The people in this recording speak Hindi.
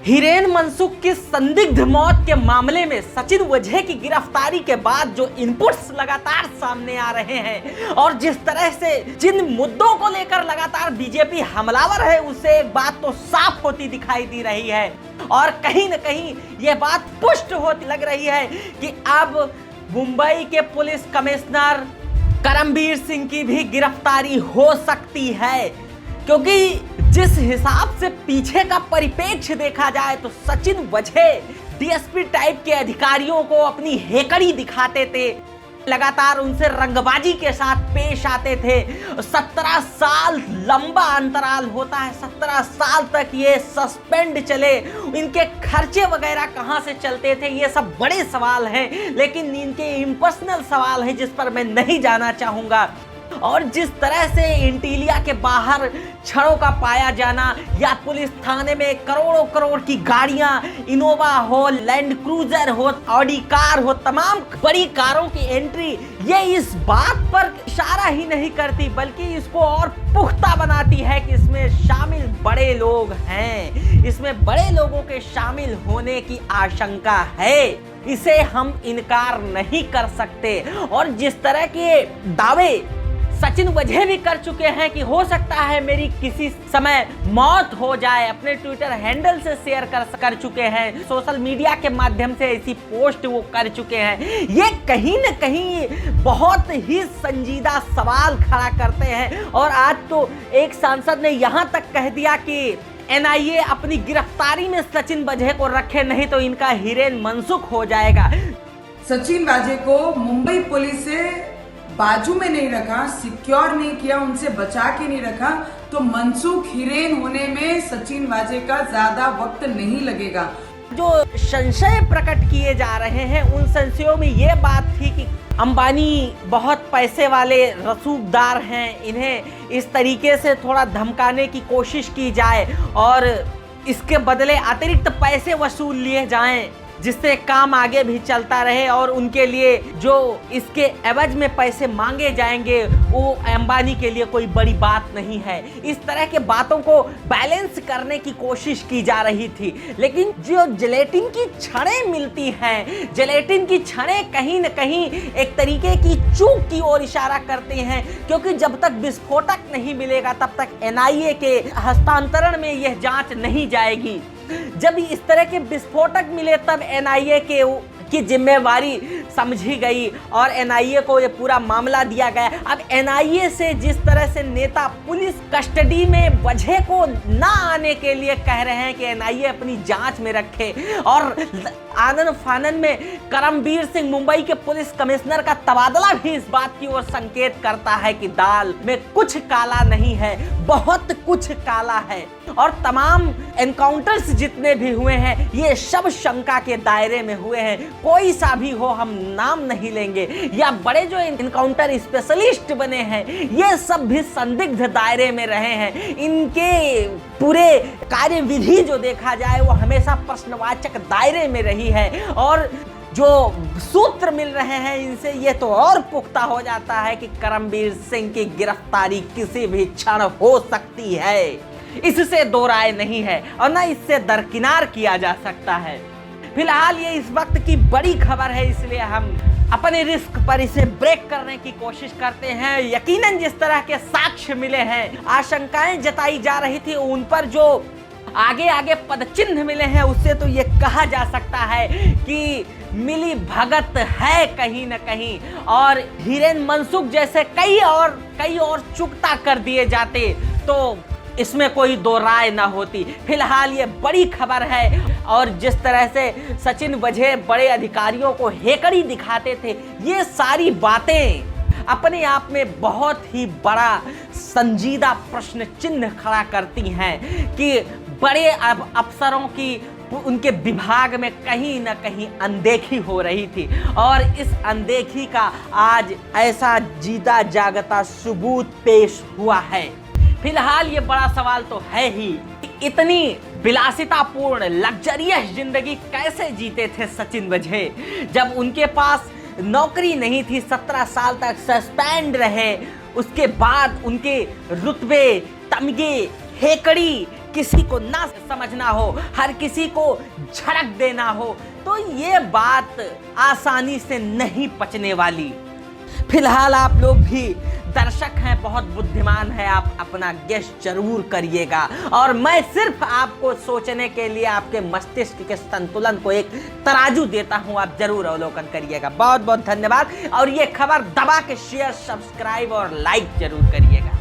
हिरेन मनसुख की संदिग्ध मौत के मामले में सचिन वजह की गिरफ्तारी के बाद जो इनपुट्स लगातार सामने आ रहे हैं और जिस तरह से जिन मुद्दों को लेकर लगातार बीजेपी हमलावर है, उससे एक बात तो साफ होती दिखाई दे रही है और कहीं न कहीं यह बात पुष्ट होती लग रही है कि अब मुंबई के पुलिस कमिश्नर करमबीर सिंह की भी गिरफ्तारी हो सकती है, क्योंकि जिस हिसाब से पीछे का परिप्रेक्ष्य देखा जाए तो सचिन वजह डीएसपी टाइप के अधिकारियों को अपनी हेकड़ी दिखाते थे, लगातार उनसे रंगबाजी के साथ पेश आते थे। 17 साल लंबा अंतराल होता है, 17 साल तक ये सस्पेंड चले, इनके खर्चे वगैरह कहां से चलते थे, ये सब बड़े सवाल हैं, लेकिन इनके इम्पर्सनल सवाल हैं जिस पर मैं नहीं जाना चाहूंगा। और जिस तरह से इंटीलिया के बाहर छड़ों का पाया जाना या पुलिस थाने में करोड़ों करोड़ की गाड़ियां, इनोवा हो, लैंड क्रूजर हो, ऑडी कार हो, तमाम बड़ी कारों की एंट्री, ये इस बात पर इशारा ही नहीं करती बल्कि इसको और पुख्ता बनाती है कि इसमें शामिल बड़े लोग हैं, इसमें बड़े लोगों के शामिल होने की आशंका है, इसे हम इनकार नहीं कर सकते। और जिस तरह के दावे सचिन वजह भी कर चुके हैं कि हो सकता है मेरी किसी समय मौत हो जाए, अपने ट्विटर हैंडल से शेयर कर चुके हैं, सोशल मीडिया के माध्यम से ऐसी पोस्ट वो कर चुके हैं, ये कहीं न कहीं बहुत ही संजीदा सवाल खड़ा करते हैं। और आज तो एक सांसद ने यहां तक कह दिया कि एनआईए अपनी गिरफ्तारी में सचिन वजह को रखे, नहीं तो इनका हिरेन मनसुख हो जाएगा। सचिन वाजे को मुंबई पुलिस से बाजू में नहीं रखा, सिक्योर नहीं किया, उनसे बचा के नहीं रखा, तो मनसुख हिरेन होने में सचिन वाजे का ज्यादा वक्त नहीं लगेगा। जो संशय प्रकट किए जा रहे हैं उन संशयों में ये बात थी कि अंबानी बहुत पैसे वाले रसूखदार हैं, इन्हें इस तरीके से थोड़ा धमकाने की कोशिश की जाए और इसके बदले अतिरिक्त पैसे वसूल लिए जाएं जिससे काम आगे भी चलता रहे और उनके लिए जो इसके एवज में पैसे मांगे जाएंगे वो अंबानी के लिए कोई बड़ी बात नहीं है। इस तरह के बातों को बैलेंस करने की कोशिश की जा रही थी, लेकिन जो जिलेटिन की छड़ें मिलती हैं, जिलेटिन की छड़ें कहीं न कहीं एक तरीके की चूक की ओर इशारा करती हैं, क्योंकि जब तक विस्फोटक नहीं मिलेगा तब तक एनआईए के हस्तांतरण में यह जांच नहीं जाएगी। जब इस तरह के विस्फोटक मिले तब एनआईए की जिम्मेवारी समझी गई और एनआईए को ये पूरा मामला दिया गया। अब एनआईए से जिस तरह से नेता पुलिस कस्टडी में वजह को ना आने के लिए कह रहे हैं कि एनआईए अपनी जांच में रखे, और आनन फानन में करमबीर सिंह मुंबई के पुलिस कमिश्नर का तबादला भी इस बात की ओर संकेत करता है कि दाल में कुछ काला नहीं है, बहुत कुछ काला है। और तमाम एनकाउंटर्स जितने भी हुए हैं ये सब शंका के दायरे में हुए हैं, कोई सा भी हो, हम नाम नहीं लेंगे, या बड़े जो एनकाउंटर स्पेशलिस्ट बने हैं ये सब भी संदिग्ध दायरे में रहे हैं। इनके पूरे कार्यविधि जो देखा जाए वो हमेशा प्रश्नवाचक दायरे में रही है और जो सूत्र मिल रहे हैं इनसे ये तो और पुख्ता हो जाता है कि करमबीर सिंह की गिरफ्तारी किसी भी क्षण हो सकती है, इससे दो राय नहीं है और ना इससे दरकिनार किया जा सकता है। फिलहाल ये इस वक्त की बड़ी खबर है, इसलिए हम अपने रिस्क पर इसे ब्रेक करने की कोशिश करते हैं। यकीनन जिस तरह के साक्ष्य मिले हैं, आशंकाएं जताई जा रही थी, उन पर जो आगे आगे पदचिन्ह मिले हैं उससे तो ये कहा जा सकता है कि मिली भगत है कहीं न कहीं, और हिरेन मनसुख जैसे कई और चुकता कर दिए जाते तो इसमें कोई दो राय ना होती। फिलहाल ये बड़ी खबर है और जिस तरह से सचिन वजह बड़े अधिकारियों को हेकड़ी दिखाते थे, ये सारी बातें अपने आप में बहुत ही बड़ा संजीदा प्रश्न चिन्ह खड़ा करती हैं कि बड़े अफसरों की उनके विभाग में कहीं ना कहीं अनदेखी हो रही थी और इस अनदेखी का आज ऐसा जीता जागता सबूत पेश हुआ है। फिलहाल ये बड़ा सवाल तो है ही, इतनी विलासितापूर्ण लग्जरियस जिंदगी कैसे जीते थे सचिन वजह जब उनके पास नौकरी नहीं थी, 17 साल तक सस्पेंड रहे, उसके बाद उनके रुतबे, तमगे, हेकड़ी किसी को ना समझना हो, हर किसी को झड़क देना हो, तो ये बात आसानी से नहीं पचने वाली। फिलहाल आप लोग भी दर्शक हैं, बहुत बुद्धिमान है, आप अपना गेस जरूर करिएगा और मैं सिर्फ आपको सोचने के लिए आपके मस्तिष्क के संतुलन को एक तराजू देता हूं, आप जरूर अवलोकन करिएगा। बहुत बहुत धन्यवाद और ये खबर दबा के शेयर, सब्सक्राइब और लाइक जरूर करिएगा।